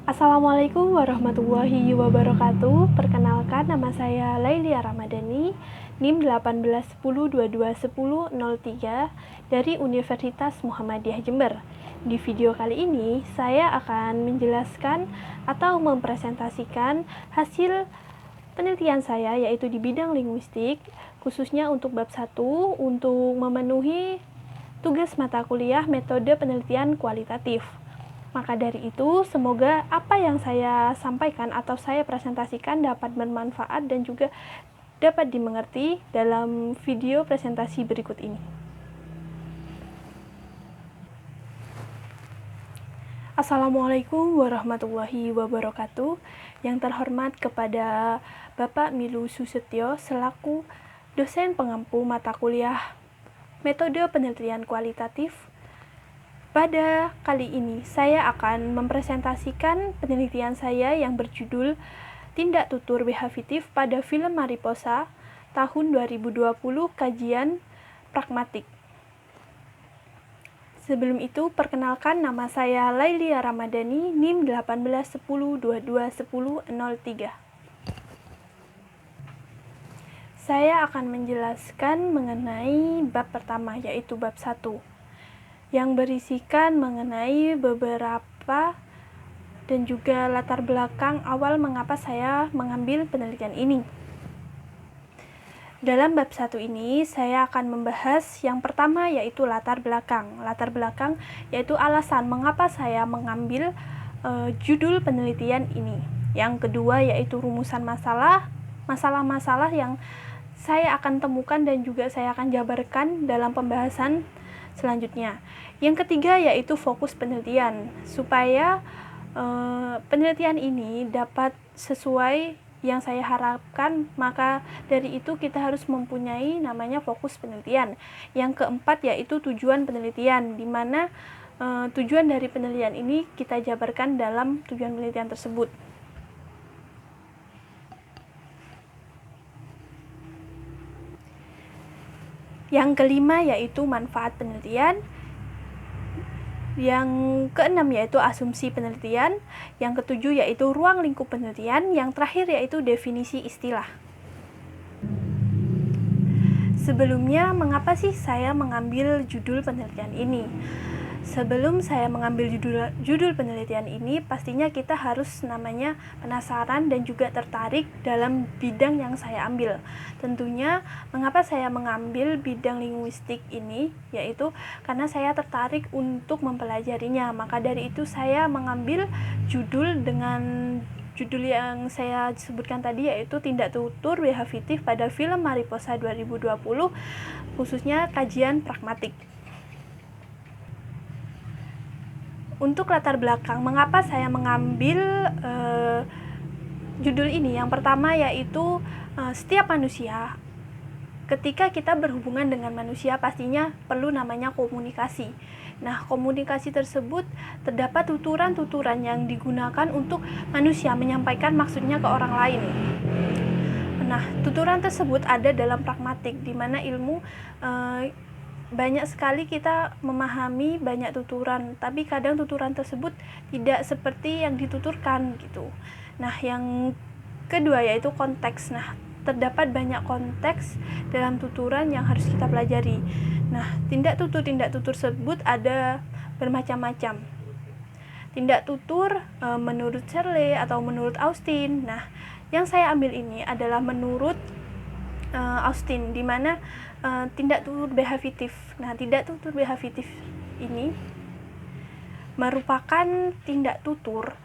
Assalamualaikum warahmatullahi wabarakatuh. Perkenalkan, nama saya Lailia Ramadhani, NIM 1810221003 dari Universitas Muhammadiyah Jember. Di video kali ini, saya akan menjelaskan atau mempresentasikan hasil penelitian saya, yaitu di bidang linguistik, khususnya untuk bab 1, untuk memenuhi tugas mata kuliah metode penelitian kualitatif. Maka dari itu, semoga apa yang saya sampaikan atau saya presentasikan dapat bermanfaat dan juga dapat dimengerti dalam video presentasi berikut ini. Assalamualaikum warahmatullahi wabarakatuh. Yang terhormat kepada Bapak Milu Susetyo selaku dosen pengampu mata kuliah metode penelitian kualitatif. Pada kali ini, saya akan mempresentasikan penelitian saya yang berjudul Tindak Tutur Behavitif pada Film Mariposa tahun 2020 kajian pragmatik. Sebelum itu, perkenalkan, nama saya Lailia Ramadhani, NIM 1810221003. Saya akan menjelaskan mengenai bab pertama, yaitu bab 1. Yang berisikan mengenai beberapa dan juga latar belakang awal mengapa saya mengambil penelitian ini. Dalam bab 1 ini, saya akan membahas yang pertama yaitu latar belakang. Latar belakang yaitu alasan mengapa saya mengambil judul penelitian ini. Yang kedua yaitu rumusan masalah-masalah yang saya akan temukan dan juga saya akan jabarkan dalam pembahasan selanjutnya. Yang ketiga yaitu fokus penelitian, supaya penelitian ini dapat sesuai yang saya harapkan, maka dari itu kita harus mempunyai namanya fokus penelitian. Yang keempat yaitu tujuan penelitian, di mana tujuan dari penelitian ini kita jabarkan dalam tujuan penelitian tersebut. Yang kelima yaitu manfaat penelitian. Yang keenam yaitu asumsi penelitian. Yang ketujuh yaitu ruang lingkup penelitian. Yang terakhir yaitu definisi istilah. Sebelumnya, mengapa sih saya mengambil judul penelitian ini? Sebelum saya mengambil judul penelitian ini, pastinya kita harus namanya penasaran dan juga tertarik dalam bidang yang saya ambil. Tentunya, mengapa saya mengambil bidang linguistik ini, yaitu karena saya tertarik untuk mempelajarinya. Maka dari itu saya mengambil judul dengan judul yang saya sebutkan tadi, yaitu Tindak Tutur Behavitif pada Film Mariposa 2020, khususnya kajian pragmatik. Untuk latar belakang, mengapa saya mengambil judul ini? Yang pertama yaitu setiap manusia, ketika kita berhubungan dengan manusia, pastinya perlu namanya komunikasi. Nah, komunikasi tersebut terdapat tuturan-tuturan yang digunakan untuk manusia menyampaikan maksudnya ke orang lain. Nah, tuturan tersebut ada dalam pragmatik, di mana ilmu banyak sekali kita memahami banyak tuturan, tapi kadang tuturan tersebut tidak seperti yang dituturkan gitu. Nah, yang kedua yaitu konteks. Nah, terdapat banyak konteks dalam tuturan yang harus kita pelajari. Nah, tindak tutur tersebut ada bermacam-macam. Tindak tutur menurut Shirley atau menurut Austin. Nah, yang saya ambil ini adalah menurut Austin, di mana tindak tutur behavitif. Nah, tindak tutur behavitif ini merupakan tindak tutur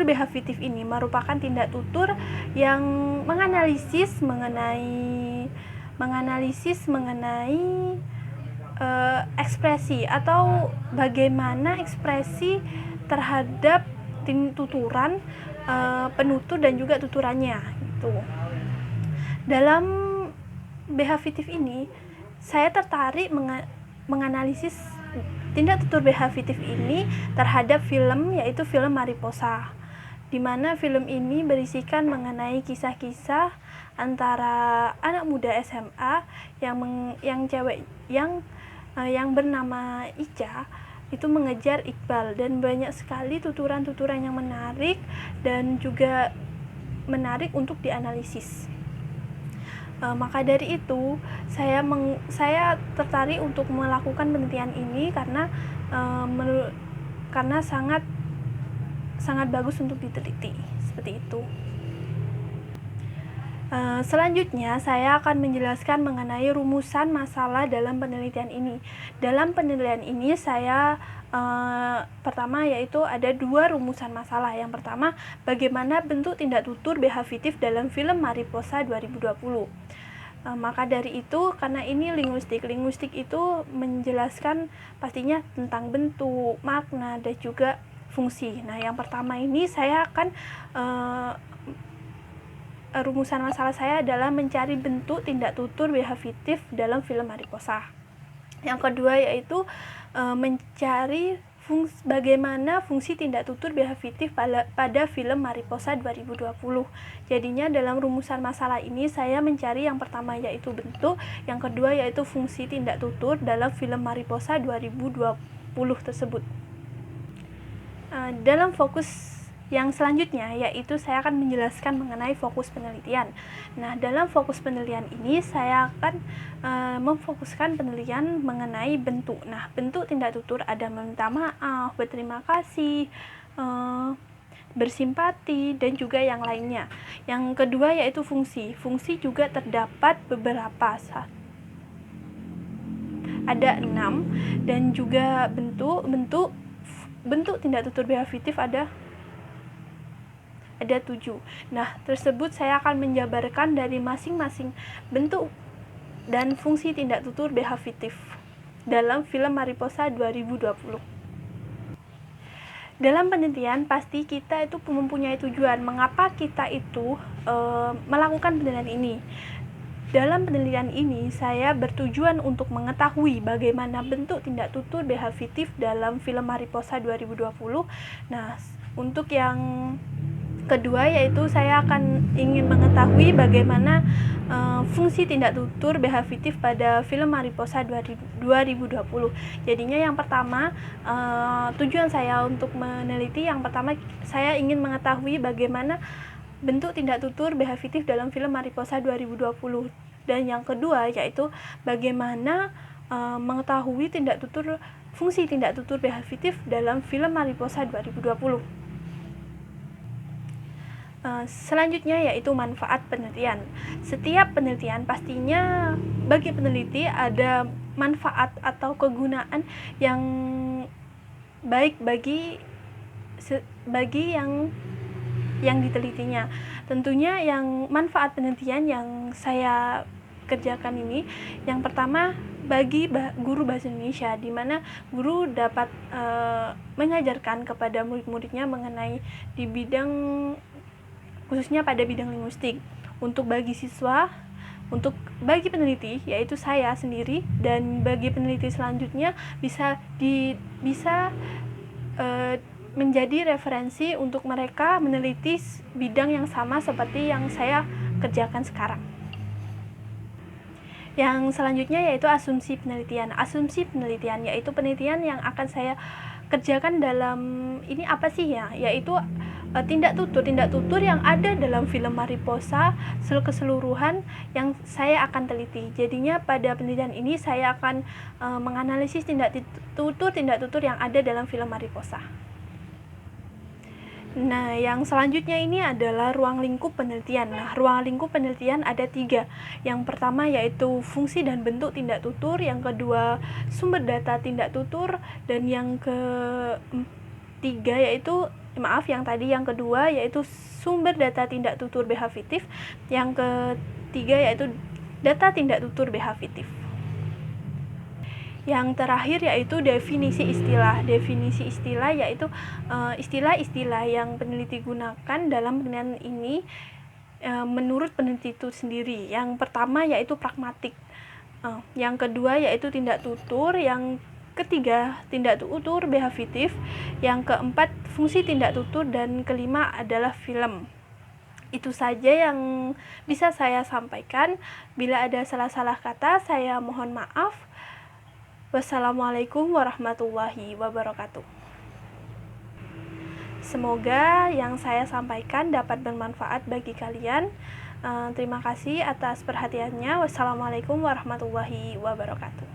behavitif ini merupakan tindak tutur yang menganalisis mengenai ekspresi atau bagaimana ekspresi terhadap tuturan penutur dan juga tuturannya gitu. Dalam behavitif ini saya tertarik menganalisis tindak tutur behavitif ini terhadap film, yaitu film Mariposa, di mana film ini berisikan mengenai kisah-kisah antara anak muda SMA yang cewek yang bernama Ica, itu mengejar Iqbal, dan banyak sekali tuturan-tuturan yang menarik dan juga menarik untuk dianalisis. Maka dari itu saya tertarik untuk melakukan penelitian ini karena sangat bagus untuk diteliti, seperti itu. Selanjutnya saya akan menjelaskan mengenai rumusan masalah dalam penelitian ini. Dalam penelitian ini saya pertama yaitu ada 2 rumusan masalah. Yang pertama, bagaimana bentuk tindak tutur behavitif dalam film Mariposa 2020. Maka dari itu, karena ini linguistik itu menjelaskan pastinya tentang bentuk, makna, dan juga fungsi. Nah, yang pertama ini saya akan rumusan masalah saya adalah mencari bentuk tindak tutur behavitif dalam film Mariposa. Yang kedua yaitu mencari bagaimana fungsi tindak tutur behavitif pada film Mariposa 2020. Jadinya dalam rumusan masalah ini saya mencari yang pertama yaitu bentuk, yang kedua yaitu fungsi tindak tutur dalam film Mariposa 2020 tersebut. Dalam fokus yang selanjutnya yaitu saya akan menjelaskan mengenai fokus penelitian. Nah, dalam fokus penelitian ini saya akan memfokuskan penelitian mengenai bentuk. Nah, bentuk tindak tutur ada meminta maaf, berterima kasih, bersimpati, dan juga yang lainnya. Yang kedua yaitu fungsi. Fungsi juga terdapat beberapa, ada 6, dan juga bentuk tindak tutur behavitif ada 7. Nah, tersebut saya akan menjabarkan dari masing-masing bentuk dan fungsi tindak tutur behavitif dalam film Mariposa 2020. Dalam penelitian, pasti kita itu mempunyai tujuan mengapa kita itu melakukan penelitian ini. Dalam penelitian ini, saya bertujuan untuk mengetahui bagaimana bentuk tindak tutur behavitif dalam film Mariposa 2020. Nah, untuk yang kedua yaitu saya akan ingin mengetahui bagaimana fungsi tindak tutur behavitif pada film Mariposa 2020. Jadinya yang pertama, tujuan saya untuk meneliti yang pertama saya ingin mengetahui bagaimana bentuk tindak tutur behavitif dalam film Mariposa 2020, dan yang kedua yaitu bagaimana mengetahui fungsi tindak tutur behavitif dalam film Mariposa 2020. Selanjutnya yaitu manfaat penelitian. Setiap penelitian pastinya bagi peneliti ada manfaat atau kegunaan yang baik bagi yang ditelitinya. Tentunya yang manfaat penelitian yang saya kerjakan ini, yang pertama bagi guru bahasa Indonesia, di mana guru dapat mengajarkan kepada murid-muridnya mengenai di bidang khususnya pada bidang linguistik. Untuk bagi siswa, bagi peneliti yaitu saya sendiri, dan bagi peneliti selanjutnya bisa menjadi referensi untuk mereka meneliti bidang yang sama seperti yang saya kerjakan sekarang. Yang selanjutnya yaitu asumsi penelitian. Asumsi penelitian yaitu penelitian yang akan saya kerjakan dalam ini apa sih ya? Yaitu tindak tutur yang ada dalam film Mariposa keseluruhan yang saya akan teliti. Jadinya pada penelitian ini saya akan menganalisis tindak tutur yang ada dalam film Mariposa. Nah, yang selanjutnya ini adalah ruang lingkup penelitian. Nah, ruang lingkup penelitian ada 3. Yang pertama yaitu fungsi dan bentuk tindak tutur, yang kedua sumber data tindak tutur, dan yang ketiga yaitu yang kedua yaitu sumber data tindak tutur behavitif, yang ketiga yaitu data tindak tutur behavitif. Yang terakhir yaitu definisi istilah. Definisi istilah yaitu istilah-istilah yang peneliti gunakan dalam penelitian ini menurut peneliti itu sendiri. Yang pertama yaitu pragmatik, yang kedua yaitu tindak tutur, yang ketiga tindak tutur behavitif, yang keempat fungsi tindak tutur, dan kelima adalah film. Itu saja yang bisa saya sampaikan. Bila ada salah-salah kata, saya mohon maaf. Wassalamualaikum warahmatullahi wabarakatuh. Semoga yang saya sampaikan dapat bermanfaat bagi kalian. Terima kasih atas perhatiannya. Wassalamualaikum warahmatullahi wabarakatuh.